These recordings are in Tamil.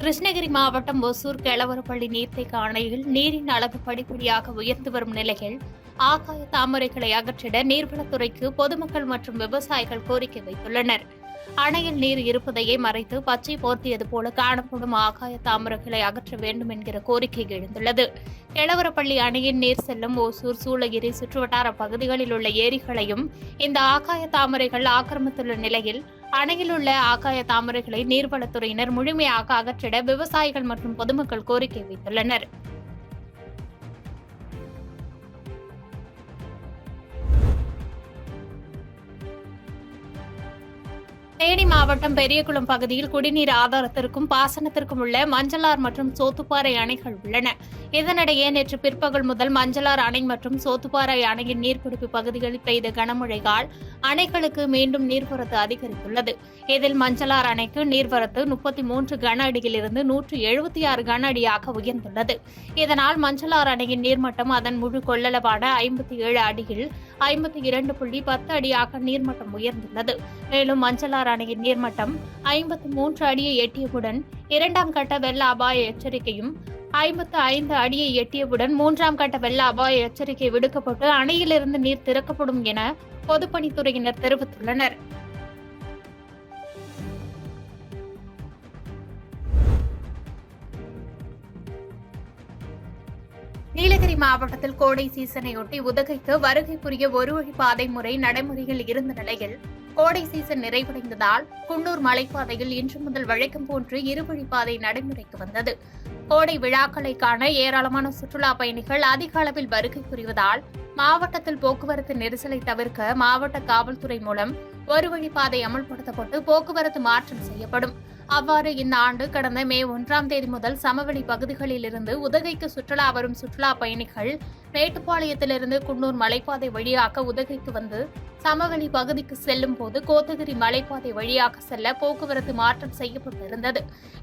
கிருஷ்ணகிரி மாவட்டம் ஒசூர் கெளவரப்பள்ளி நீர்த்தேக்க அணையில் நீரின் அளவு படிப்படியாக உயர்ந்து வரும் நிலையில் ஆகாய தாமரைகளை அகற்றிட நீர்வளத்துறைக்கு பொதுமக்கள் மற்றும் விவசாயிகள் கோரிக்கை வைத்துள்ளனர். அணையில் நீர் இருப்பதையே மறைத்து பச்சை போர்த்தியது போல காணப்படும் ஆகாய தாமரைகளை அகற்ற வேண்டும் என்கிற கோரிக்கை எழுந்துள்ளது. கெளவரப்பள்ளி அணையின் நீர் செல்லும் ஓசூர், சூளகிரி சுற்றுவட்டார பகுதிகளில் உள்ள ஏரிகளையும் இந்த ஆகாய தாமரைகள் ஆக்கிரமித்துள்ள நிலையில் அணையில் உள்ள ஆகாய தாமரைகளை நீர்வளத்துறையினர் முழுமையாக அகற்றிட விவசாயிகள் மற்றும் பொதுமக்கள் கோரிக்கை வைத்துள்ளனர். தேனி மாவட்டம் பெரியகுளம் பகுதியில் குடிநீர் ஆதாரத்திற்கும் பாசனத்திற்கும் உள்ள மஞ்சளார் மற்றும் சோத்துப்பாறை அணைகள் உள்ளன. இதனிடையே நேற்று பிற்பகல் முதல் மஞ்சளார் அணை மற்றும் சோத்துப்பாறை அணையின் நீர்பிடிப்பு பகுதிகளில் பெய்த கனமழையால் அணைகளுக்கு மீண்டும் நீர்வரத்து அதிகரித்துள்ளது. இதில் மஞ்சளார் அணைக்கு நீர்வரத்து 33 கன அடியிலிருந்து 176 கன அடியாக உயர்ந்துள்ளது. இதனால் மஞ்சளார் அணையின் நீர்மட்டம் அதன் முழு கொள்ளளவான 57 அடியில் 52.10 அடியாக நீர்மட்டம் உயர்ந்துள்ளது. மேலும் மஞ்சளார் அணையின் நீர்மட்டம் 53 அடியை எட்டியவுடன் 2ஆம் கட்ட வெள்ள அபாய எச்சரிக்கையும் 55 அடியை எட்டியவுடன் 3ஆம் கட்ட வெள்ள அபாய எச்சரிக்கை விடுக்கப்பட்டு அணையிலிருந்து நீர் திறக்கப்படும் என பொதுப்பணித்துறையினர் தெரிவித்துள்ளனர். நீலகிரி மாவட்டத்தில் கோடை சீசனையொட்டி உதகைக்கு வருகை புரிய ஒரு வழிப்பாதை முறை நடைமுறையில் இருந்த நிலையில் கோடை சீசன் நிறைவடைந்ததால் குன்னூர் மலைப்பாதையில் இன்று முதல் வழக்கம் போன்று இருவழிப்பாதை நடைமுறைக்கு வந்தது. கோடை விழாக்களை காண ஏராளமான சுற்றுலா பயணிகள் அதிக அளவில் வருகை புரிவதால் மாவட்டத்தில் போக்குவரத்து நெரிசலை தவிர்க்க மாவட்ட காவல்துறை மூலம் ஒரு வழிப்பாதை அமல்படுத்தப்பட்டு போக்குவரத்து மாற்றம் செய்யப்படும். அவ்வாறு இந்த ஆண்டு கடந்த மே 1ஆம் தேதி முதல் சமவெளி பகுதிகளிலிருந்து உதகைக்கு சுற்றுலா வரும் சுற்றுலா பயணிகள் மேட்டுப்பாளையத்திலிருந்து குன்னூர் மலைப்பாதை வழியாக உதகைக்கு வந்து சமவெளி பகுதிக்கு செல்லும் போது கோத்தகிரி மலைப்பாதை வழியாக செல்ல போக்குவரத்து மாற்றம் செய்யப்பட்டிருந்தது.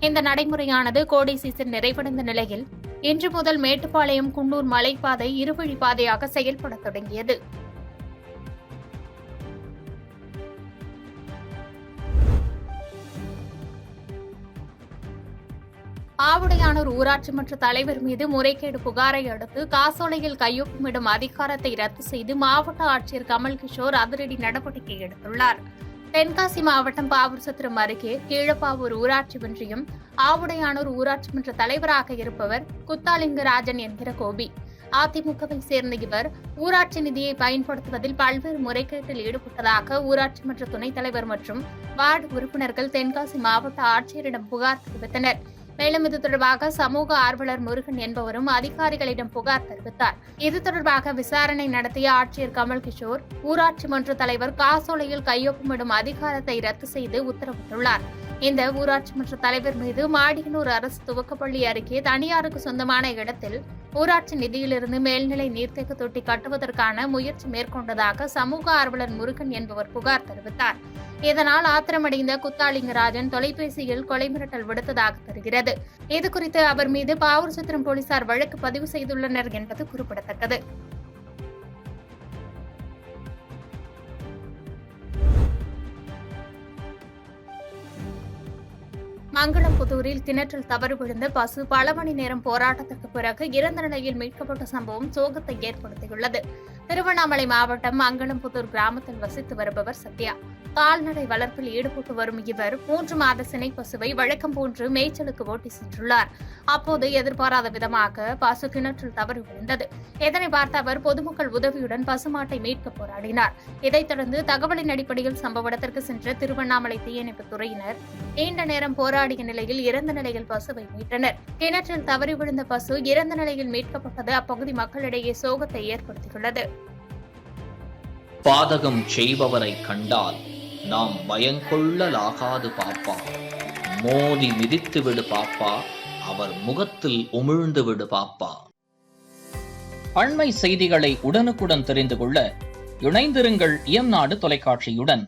இந்த நடைமுறையானது கோடை சீசன் நிறைவடைந்த நிலையில் இன்று முதல் மேட்டுப்பாளையம் குன்னூர் மலைப்பாதை இருவழிப்பாதையாக செயல்பட தொடங்கியது. ஆவுடையானூர் ஊராட்சி மன்ற தலைவர் மீது முறைகேடு புகாரை அடுத்து காசோலையில் கையொப்பமிடும் அதிகாரத்தை ரத்து செய்து மாவட்ட ஆட்சியர் கமல் கிஷோர் அதிரடி நடவடிக்கை எடுத்துள்ளார். தென்காசி மாவட்டம் பாவூர்சத்திரம் அருகே கீழப்பாவூர் ஊராட்சி ஒன்றியம் ஆவுடையானூர் ஊராட்சி மன்ற தலைவராக இருப்பவர் குத்தாலிங்கராஜன் என்கிற கோபி. அதிமுகவை சேர்ந்த இவர் ஊராட்சி நிதியை பயன்படுத்துவதில் பல்வேறு முறைகேட்டில் ஈடுபட்டதாக ஊராட்சி மன்ற துணைத் தலைவர் மற்றும் வார்டு உறுப்பினர்கள் தென்காசி மாவட்ட ஆட்சியரிடம் புகார் தெரிவித்தனர். மேலும் இது தொடர்பாக சமூக ஆர்வலர் முருகன் என்பவரும் அதிகாரிகளிடம் புகார் தெரிவித்தார். இது தொடர்பாக விசாரணை நடத்திய ஆட்சியர் கமல் கிஷோர் ஊராட்சி மன்ற தலைவர் காசோலையில் கையொப்பமிடும் அதிகாரத்தை ரத்து செய்து உத்தரவிட்டுள்ளார். இந்த ஊராட்சி மன்ற தலைவர் மீது மாடியனூர் அரசு துவக்கப்பள்ளி அருகே தனியாருக்கு சொந்தமான இடத்தில் ஊராட்சி நிதியிலிருந்து மேல்நிலை நீர்த்தேக்க தொட்டி கட்டுவதற்கான முயற்சி மேற்கொண்டதாக சமூக ஆர்வலர் முருகன் என்பவர் புகார் தெரிவித்தார். இதனால் ஆத்திரமடைந்த குத்தாலிங்கராஜன் தொலைபேசியில் கொலை மிரட்டல் விடுத்ததாக தெரிகிறது. இதுகுறித்து அவர் மீது பாவூர்சத்திரம் போலீசார் வழக்கு பதிவு செய்துள்ளனர் என்பது குறிப்பிடத்தக்கது. மங்களம்புதூரில் கிணற்றில் தவறு விழுந்த பசு பல மணி நேரம் போராட்டத்திற்கு பிறகு இறந்த நிலையில் மீட்கப்பட்ட சம்பவம் சோகத்தை ஏற்படுத்தியுள்ளது. திருவண்ணாமலை மாவட்டம் மங்களம்புதூர் கிராமத்தில் வசித்து வருபவர் சத்யா. கால்நடை வளர்ப்பில் ஈடுபட்டு வரும் இவர் 3 மாத சினை பசுவை வழக்கம் போன்று மேய்ச்சலுக்கு ஓட்டி சென்றுள்ளார். அப்போது எதிர்பாராத விதமாக பசு கிணற்றில் தவறு விழுந்தது. இதனை பார்த்த அவர் பொதுமக்கள் உதவியுடன் பசுமாட்டை மீட்க போராடினார். இதைத் தொடர்ந்து தகவலின் அடிப்படையில் சம்பவ இடத்திற்கு சென்ற திருவண்ணாமலை தீயணைப்பு துறையினர் நீண்ட நேரம் போராடிய நிலையில் இறந்த நிலையில் பசுவை மீட்டனர். கிணற்றில் தவறி விழுந்த பசு இறந்த நிலையில் மீட்கப்பட்டது அப்பகுதி மக்களிடையே சோகத்தை ஏற்படுத்தியுள்ளது. பாதகம் செய்பவரை கண்டால் நாம் பயங்கொள்ளலாகாது பாப்பா. மோதி மிதித்து விடு பாப்பா, அவர் முகத்தில் உமிழ்ந்து விடு பாப்பா. அண்மை செய்திகளை உடனுக்குடன் தெரிந்து கொள்ள இணைந்திருங்கள் இயம்நாடு தொலைக்காட்சியுடன்.